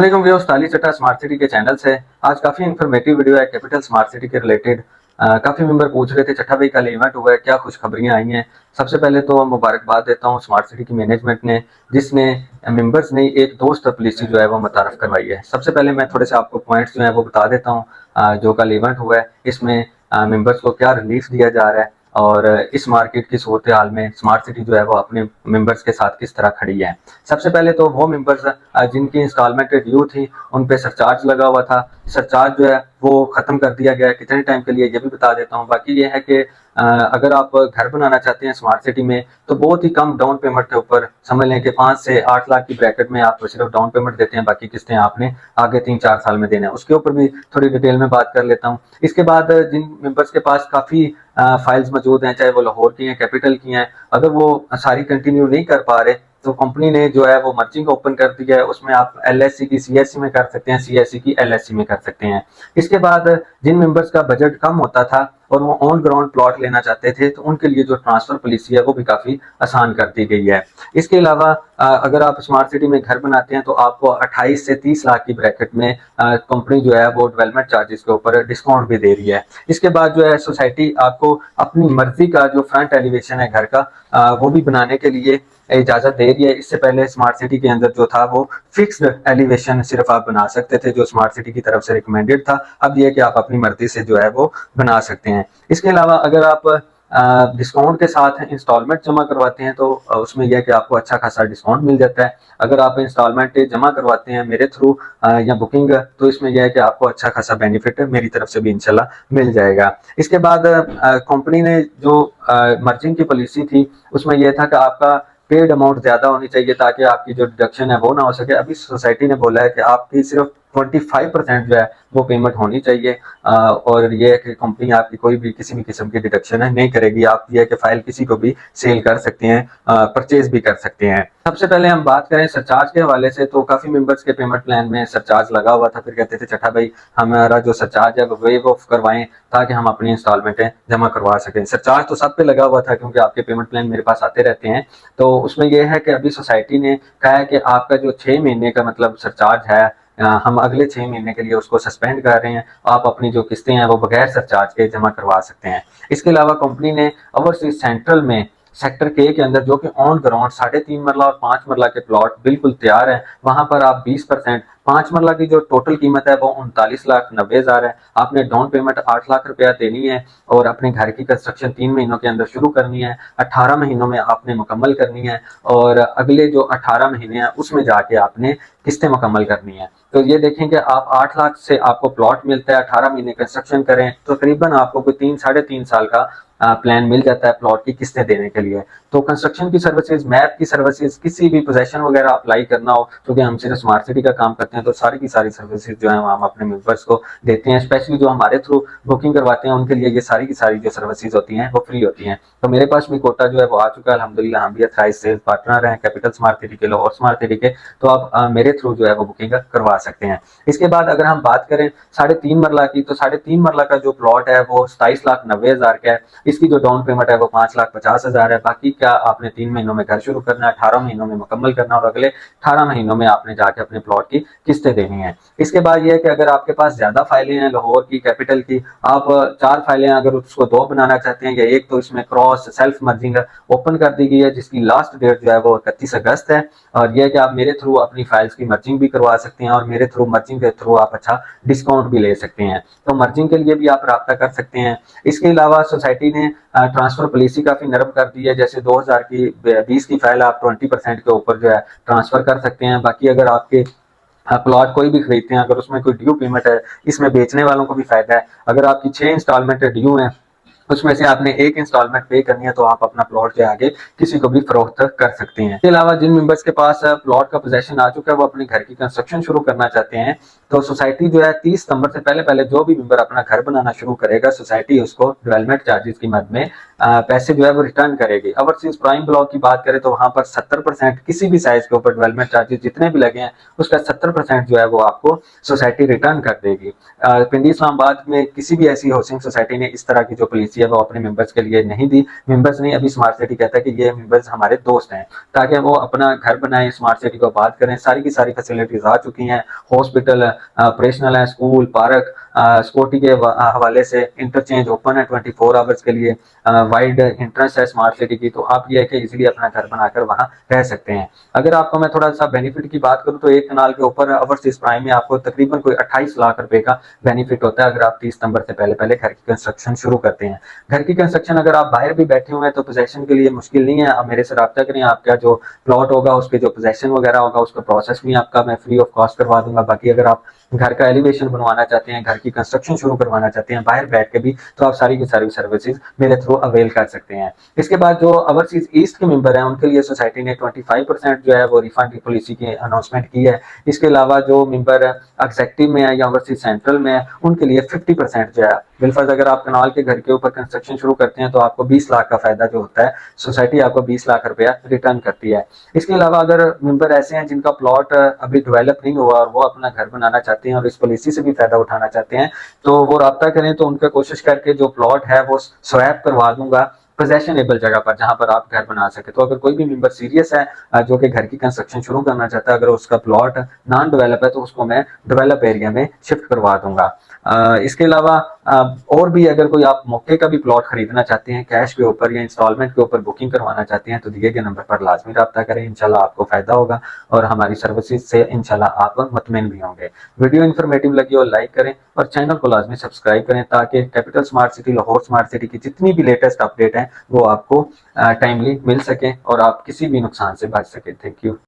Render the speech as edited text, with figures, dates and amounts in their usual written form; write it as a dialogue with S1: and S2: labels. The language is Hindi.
S1: वालेकुम व्यूअर्स, ताली चट्टा स्मार्ट सिटी के चैनल से आज काफ़ी इन्फॉर्मेटिव वीडियो है कैपिटल स्मार्ट सिटी के रिलेटेड। काफ़ी मेंबर पूछ रहे थे चट्टा भाई कल इवेंट हुआ है, क्या खुशखबरियां आई हैं। सबसे पहले तो मुबारकबाद देता हूं स्मार्ट सिटी की मैनेजमेंट ने, जिसने मेंबर्स ने एक दोस्त पॉलिसी जो है वो मुतारफ करवाई है। सबसे पहले मैं थोड़े से आपको पॉइंट्स जो है वो बता देता हूँ जो कल इवेंट हुआ है, इसमें मेंबर्स को क्या रिलीफ दिया जा रहा है और इस मार्केट की सूरत हाल में स्मार्ट सिटी जो है वो अपने मेंबर्स के साथ किस तरह खड़ी है। सबसे पहले तो वो मेंबर्स जिनकी इंस्टॉलमेंट ड्यू थी उन पे सरचार्ज लगा हुआ था, सरचार्ज जो है वो खत्म कर दिया गया है। कितने टाइम के लिए ये भी बता देता हूँ। बाकी ये है कि अगर आप घर बनाना चाहते हैं स्मार्ट सिटी में तो बहुत ही कम डाउन पेमेंट के ऊपर, समझ लें कि 5 से 8 लाख की ब्रैकेट में आप सिर्फ डाउन पेमेंट देते हैं, बाकी किस्तें आपने आगे 3-4 साल में देना है। उसके ऊपर भी थोड़ी डिटेल में बात कर लेता हूँ। इसके बाद जिन मेंबर्स के पास काफ़ी फाइल्स मौजूद हैं, चाहे वो लाहौर की हैं, कैपिटल की हैं, अगर वो सारी कंटिन्यू नहीं कर पा रहे तो कंपनी ने जो है वो मर्जिंग ओपन कर दिया है। उसमें आप एलएससी की सीएससी में कर सकते हैं, सीएससी की एलएससी में कर सकते हैं। इसके बाद जिन मेंबर्स का बजट कम होता था और वो ऑन ग्राउंड प्लॉट लेना चाहते थे तो उनके लिए जो ट्रांसफर पॉलिसी है वो भी काफी आसान कर दी गई है। इसके अलावा अगर आप स्मार्ट सिटी में घर बनाते हैं तो आपको 28 से 30 लाख की ब्रैकेट में कंपनी जो है वो डेवलपमेंट चार्जेस के ऊपर डिस्काउंट भी दे रही है। इसके बाद जो है सोसाइटी आपको अपनी मर्जी का जो फ्रंट एलिवेशन है घर का वो भी बनाने के लिए इजाजत दे रही है। इससे पहले स्मार्ट सिटी के अंदर जो था वो फिक्स्ड एलिवेशन सिर्फ आप बना सकते थे, जो स्मार्ट सिटी की तरफ से रिकमेंडेड था। अब ये कि आप अपनी मर्जी से जो है वो बना सकते हैं। इसके अलावा अगर आप डिस्काउंट के साथ इंस्टॉलमेंट जमा करवाते हैं तो उसमें यह है कि आपको अच्छा खासा डिस्काउंट मिल जाता है। अगर आप इंस्टॉलमेंट जमा करवाते हैं मेरे थ्रू या बुकिंग, तो इसमें यह है कि आपको अच्छा खासा बेनिफिट मेरी तरफ से भी इंशाल्लाह मिल जाएगा। इसके बाद कंपनी ने जो मर्जिंग की पॉलिसी थी उसमें यह था कि आपका पेड अमाउंट ज्यादा होनी चाहिए ताकि आपकी जो डिडक्शन है वो ना हो सके। अभी सोसाइटी ने बोला है कि आपकी सिर्फ 25% जो है वो पेमेंट होनी चाहिए और ये है कि कंपनी आपकी कोई भी किसी भी किस्म की डिडक्शन है नहीं करेगी। आप ये है कि फाइल किसी को भी सेल कर सकते हैं, परचेज भी कर सकते हैं। सबसे पहले हम बात करें सरचार्ज के हवाले से, तो काफी मेंबर्स के पेमेंट प्लान में सरचार्ज लगा हुआ था। फिर कहते थे चट्टा भाई हमारा जो सरचार्ज है वो वेव ऑफ करवाएं ताकि हम अपनी इंस्टॉलमेंटें जमा करवा सकें। सरचार्ज तो सब पे लगा हुआ था क्योंकि आपके पेमेंट प्लान मेरे पास आते रहते हैं। तो उसमें यह है कि अभी सोसाइटी ने कहा है कि आपका जो 6 महीने का मतलब सरचार्ज है हम अगले 6 महीने के लिए उसको सस्पेंड कर रहे हैं। आप अपनी जो किस्तें हैं वो बगैर सरचार्ज के जमा करवा सकते हैं। इसके अलावा कंपनी ने ओवरसीज सेंट्रल में सेक्टर के अंदर जो कि ऑन ग्राउंड 3.5 मरला और 5 मरला के प्लॉट बिल्कुल तैयार है, वहां पर आप 20%, 5 मरला की जो टोटल कीमत है वो 39,90,000 है। आपने डाउन पेमेंट 8 लाख रुपया देनी है और अपने घर की कंस्ट्रक्शन 3 महीनों के अंदर शुरू करनी है, 18 महीनों में आपने मुकम्मल करनी है और अगले जो 18 महीने हैं उसमें जाके आपने किस्तें मुकम्मल करनी है। तो ये देखें कि आप 8 लाख से आपको प्लॉट मिलता है, 18 महीने कंस्ट्रक्शन करें तो तकरीबन आपको कोई 3-3.5 साल का प्लान मिल जाता है प्लॉट की किस्तें देने के लिए। तो कंस्ट्रक्शन की सर्विसेज, मैप की सर्विसेज, किसी भी पोजेशन वगैरह अप्लाई करना हो, क्योंकि हम सिर्फ स्मार्ट सिटी का काम करते हैं तो सारी की सारी सर्विसेज जो है हम अपने मेंबर्स को देते हैं। स्पेशली जो हमारे थ्रू बुकिंग करवाते हैं उनके लिए ये सारी की सारी जो सर्विसेज होती हैं वो फ्री होती हैं। तो मेरे पास भी कोटा जो है वो आ चुका है अल्हम्दुलिल्लाह। हम भी अथराइज सेल्स पार्टनर हैं कैपिटल स्मार्ट सिटी के, लाहौर स्मार्ट सिटी के, तो आप मेरे थ्रू जो है वो बुकिंग करवा सकते हैं। इसके बाद अगर हम बात करें 3.5 मरला की, तो 3.5 मरला का जो प्लॉट है वो 27,90,000 का है। इसकी जो डाउन पेमेंट है वो 5,50,000 है। बाकी क्या आपने 3 महीनों में घर शुरू करना है, 18 महीनों में मुकम्मल करना और अगले 18 महीनों में आपने जाके अपने प्लॉट की किस्तें देनी है। इसके बाद ये है कि अगर आपके पास ज्यादा फाइलें हैं लाहौर की, कैपिटल की, आप 4 फाइलें अगर उसको 2 बनाना चाहते हैं या एक, तो इसमें क्रॉस सेल्फ मर्जिंग ओपन कर दी गई है जिसकी लास्ट डेट जो है वो 31 अगस्त है। और यह है कि आप मेरे थ्रू अपनी फाइल्स की मर्जिंग भी करवा सकते हैं और मेरे थ्रू मर्जिंग के थ्रू आप अच्छा डिस्काउंट भी ले सकते हैं। तो मर्जिंग के लिए भी आप रब्ता कर सकते हैं। इसके अलावा सोसाइटी ने ट्रांसफर पॉलिसी काफी नरम कर दी है। जैसे 2020 की फाइल आप 20% के ऊपर जो है ट्रांसफर कर सकते हैं। बाकी अगर आपके प्लॉट कोई भी खरीदते हैं, अगर उसमें कोई ड्यू पेमेंट है, इसमें बेचने वालों को भी फायदा है। अगर आपकी 6 इंस्टॉलमेंट ड्यू है उसमें से आपने एक इंस्टॉलमेंट पे करनी है तो आप अपना प्लॉट जो आगे किसी को भी फरोख्त कर सकते हैं। इसके अलावा जिन मेंबर्स के पास प्लॉट का पोजेशन आ चुका है वो अपने घर की कंस्ट्रक्शन शुरू करना चाहते हैं तो सोसाइटी जो है 30 सितंबर से पहले पहले जो भी मेंबर अपना घर बनाना शुरू करेगा सोसाइटी उसको डेवलपमेंट चार्जेस की मद में पैसे जो है वो रिटर्न करेगी। ओवरसीज प्राइम ब्लॉक की बात करें तो वहां पर 70% किसी भी साइज के ऊपर डेवलपमेंट चार्जेस जितने भी लगे हैं उसका 70% जो है वो आपको सोसाइटी रिटर्न कर देगी। पिंडी इस्लामाबाद में किसी भी ऐसी हाउसिंग सोसाइटी ने इस तरह की जो पॉलिसी पॉलिसी है वो अपने मेंबर्स के लिए नहीं दी। मेंबर्स नहीं, अभी स्मार्ट सिटी कहता है कि ये मेंबर्स हमारे दोस्त हैं, ताकि वो अपना घर बनाएं, स्मार्ट सिटी को आबाद करें। सारी की सारी फैसिलिटीज आ चुकी हैं, हॉस्पिटल ऑपरेशनल है, स्कूल, पार्क, सिक्योरिटी के हवाले से इंटरचेंज ओपन है 24 आवर्स के लिए, वाइड इंटरेस्ट है स्मार्ट सिटी की। तो आप ये है कि इजीली अपना घर बनाकर वहां रह सकते हैं। अगर आपको मैं थोड़ा सा बेनिफिट की बात करूं तो एक कनाल के ऊपर ओवरसीज प्राइम में आपको तकरीबन कोई 28 लाख रुपए का बेनिफिट होता है अगर आप 30 नंबर से पहले पहले घर की कंस्ट्रक्शन शुरू करते हैं। घर की कंस्ट्रक्शन अगर आप बाहर भी बैठे हुए हैं तो पोजेशन के लिए मुश्किल नहीं है, आप मेरे से रब्ता करें। आपका जो प्लॉट होगा उसके जो पोजेशन वगैरह होगा उसका प्रोसेस भी आपका मैं फ्री ऑफ कॉस्ट करवा दूंगा। बाकी अगर आप घर का एलिवेशन बनवाना चाहते हैं, घर की कंस्ट्रक्शन शुरू करवाना चाहते हैं बाहर बैठ के भी, तो आप सारी की सारी सर्विसेज मेरे थ्रू अवेल कर सकते हैं। इसके बाद जो ओवरसीज ईस्ट के मेंबर हैं उनके लिए सोसाइटी ने 25% जो है वो रिफंड की पॉलिसी की अनाउंसमेंट की है। इसके अलावा जो मेंबर एग्जेक्टिव में है या ओवरसीज सेंट्रल में है उनके लिए 50% जो है बिलफर्ज अगर आप कनाल के घर के ऊपर कंस्ट्रक्शन शुरू करते हैं तो आपको 20 लाख का फायदा जो होता है, सोसाइटी आपको 20 लाख रुपया रिटर्न करती है। इसके अलावा अगर मेंबर ऐसे हैं जिनका प्लॉट अभी डेवलप नहीं हुआ और वो अपना घर बनाना चाहते हैं और इस पॉलिसी से भी फायदा उठाना चाहते हैं, तो वो राब्ता करें, तो उनका कोशिश करके जो प्लॉट है वो स्वैप करवा दूंगा पोजेशनेबल जगह पर जहां पर आप घर बना सके। तो अगर कोई भी मेंबर सीरियस है जो कि घर की कंस्ट्रक्शन शुरू करना चाहता है, अगर उसका प्लॉट नॉन डेवलप है तो उसको मैं डेवलप एरिया में शिफ्ट करवा दूंगा। इसके अलावा और भी अगर कोई आप मौके का भी प्लॉट खरीदना चाहते हैं कैश के ऊपर या इंस्टॉलमेंट के ऊपर बुकिंग करवाना चाहते हैं तो दिए गए नंबर पर लाजमी रब्ता करें। इंशाल्लाह आपको फायदा होगा और हमारी सर्विसेज से इंशाल्लाह आप मुतमईन भी होंगे। वीडियो इन्फॉर्मेटिव लगी हो लाइक करें और चैनल को लाजमी सब्सक्राइब करें ताकि capital smart city, Lahore smart city की जितनी भी लेटेस्ट अपडेट है वो आपको टाइमली मिल सके और आप किसी भी नुकसान से बच सके। Thank you.